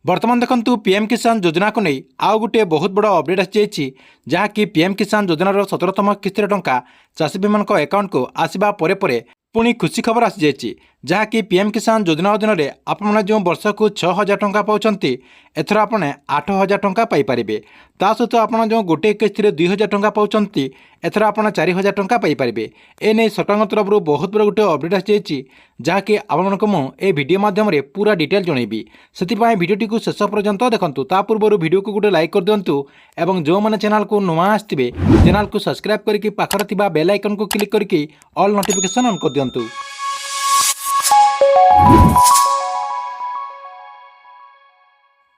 बर्तमान देखंतु पीएम किसान योजना को नहीं आउ गोटे बहुत बड़ अपडेट आसी जहाँकि पीएम किसान योजनार 17तम किस्तिर टंका चाषी भाई अकाउंट को आसवा परे पुणी खुशी खबर आसी जाइए जहाँकि पीएम किसान योजना अधीन में आपने जो वर्ष को 6,000 टंका पाँच एथर आपने 8,000 टंका पाइपर ता सहित आप जो गोटे किस्त 2,000 टंका पाँच एथर आप 4,000 टंका पाइपर एने सरकार तरफ बहुत बड़ा गोटे अपडेट आसी जहाँकि आपको मुझे भिडियो माध्यम पूरा डिटेल जनइबी से भिडियोटी को शेष पर्यंत देखूँ ता पूर्व भिडियो को गोटे लाइक कर दिंतु और जो मैंने चैनल को नुआ आसवे चैनल को सब्सक्राइब करके पाखर बेल आइकन को क्लिक करके ऑल नोटिफिकेशन ऑन कर दिंतु।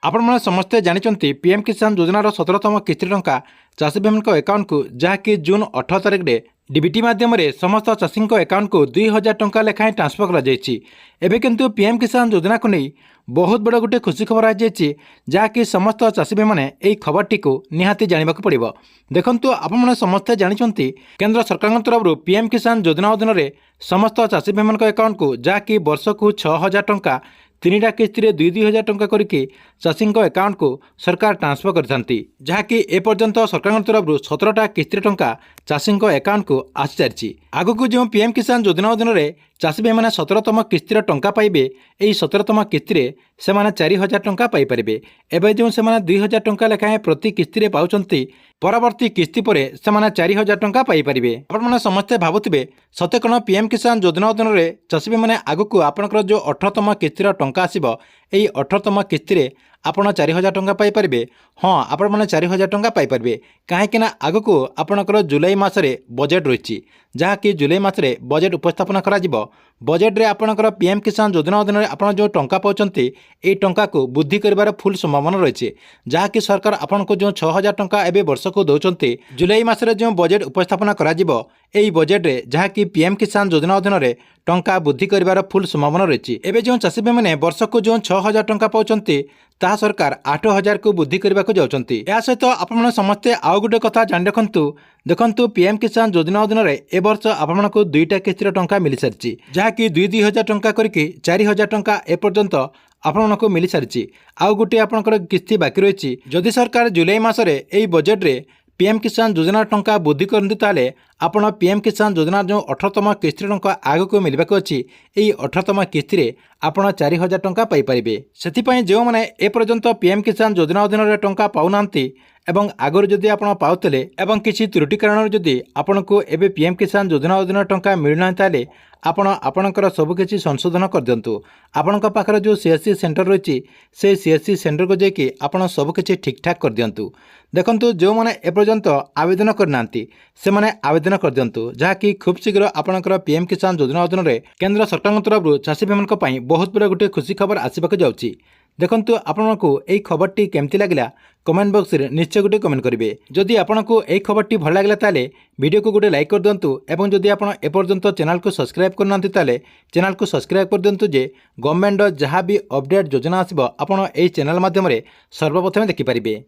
आपण समस्ते जानते पीएम किसान योजनार 17तम किस्ती टंका चाषी भाई अकाउंट को जहाँकि जून 18 तारिख में डीबीटी माध्यम समस्त चाषी अकाउंट को 2,000 टंका लेखाएं ट्रांसफर कर किंतु पीएम किसान योजना को नहीं बहुत बड़ गोटे खुशी खबर आ जाइए जहाँकि समस्त चाषी भाई मैंने यही खबरटी को निहाती जानवा पड़ो। देखंतु आपने समस्ते जानते केंद्र सरकार तरफ पीएम किसान योजना अधीन में समस्त चाषी भाई अकाउंट को जहाँकि वर्ष को 6,000 टंका 3टा किस्ती 2,000 टंका करके चाषी अकाउंट को सरकार ट्रांसफर करते जहाँकि एपर्यंत सरकार तरफ 17टा किस्ती टंका चाषी अकाउंट को आसी सारी आगक जो पीएम किसान योजना अधीन में चाषी भाई मैंने 17तम किस्तीर टंका पाइबे यही 17तम किस्ती से 4,000 टंका पाइपर एवं जो से 2,000 टंका लेखाएं प्रति किस्ती पाँच परवर्ती किस्ती पर से 4,000 टंका पाइपर। आपने समस्ते भावुवे सत्य कौन पीएम किसान योजना अधीन में चाषी भाई मैंने आगक आपंकर जो 18तम किस्तीर टंका आसो यही 18तम किस्ती आपड़ 4,000 टंका पाइपर। हाँ आपण मैंने 4,000 टंका पाइपर कहीं आगक आपंकर जुलाई मसरे बजेट रही जहाँकि जुलाई मसरे बजेट उपस्थापन करा बजेट रे आपंकर पीएम किसान योजना अधीन में आप जो टंका पाँच ये टंका को वृद्धि कर फुल संभावना रही जहाँकि सरकार आपन को जो 6,000 टंका एवं वर्ष को दौरान जुलाई मसरे जो बजेट उपस्थापन करा यही बजेट रे जहाँकि पीएम किसान योजना अधीन में टंका वृद्धि कर फुल संभावना रही एवं जो चाषी भाई मैंने वर्ष को जो 6,000 टंका पाँच ता सरकार 8,000 को वृद्धि करने को जाउछंती। या सहित आपन समस्ते आउ गोटे कथा जान रखंतु देखंतु पीएम किसान योजना अधीन में ए वर्ष आपन को 2टा किस्ती टंका मिल सारी जहाँकि 2,000 टंका करके 4,000 टंका एपर्यंत आपण को मिल सारी आउ गोटे आपंकर किस्ती बाकी रही जदि सरकार जुलाई मसरे यही बजेट रे पीएम किसान योजना टंका वृद्धि करते ताले आपण पीएम किसान योजना जो 18तम किस्ती टंका आगक मिलवाक अच्छी यही 18तम किस्ती आपण 4,000 टंका पाइपर से जो मैंने एपर्यंत पीएम किसान योजना अधीन में टंका पाऊना एवं आगुरी जदि आपण पाउतले एवं किसी त्रुटि कारण जदि आपण को एबे पीएम किसान योजना अधीन टंका मिलना ताले आपण आपणकर सबकिछि संशोधन कर दिंतु। आपण पाखर जो सीएससी सेंटर रही से सीएससी सेंटर को जाकि आपण सबकिछि ठीक ठाक कर दिंतु। देखंतु जो मैंने एपर्यंत आवेदन करना से माने आवेदन कर दिंतु जहाँकि खूब शीघ्र आपणकर पीएम किसान योजना अधीन में केंद्र सरकार तरफ चाषी भाई बहुत बड़ा गोटे खुशी खबर आसवाक जाउछि। देखंतु आपको यही खबरटी केमती लगला कमेंट बॉक्स रे निश्चय गोटे कमेंट करेंगे। जदि आपको यही खबरटी भल लगला ताले वीडियो को गोटे लाइक कर दिंतु एवं जदि आप एपर्यंत चैनल को सब्सक्राइब करना ताले चैनल को सब्सक्राइब कर दिंतु जे गवर्नमेंट जहाँ भी अपडेट योजना आसब आप चैनल माध्यम सर्वप्रथम देखिपारे।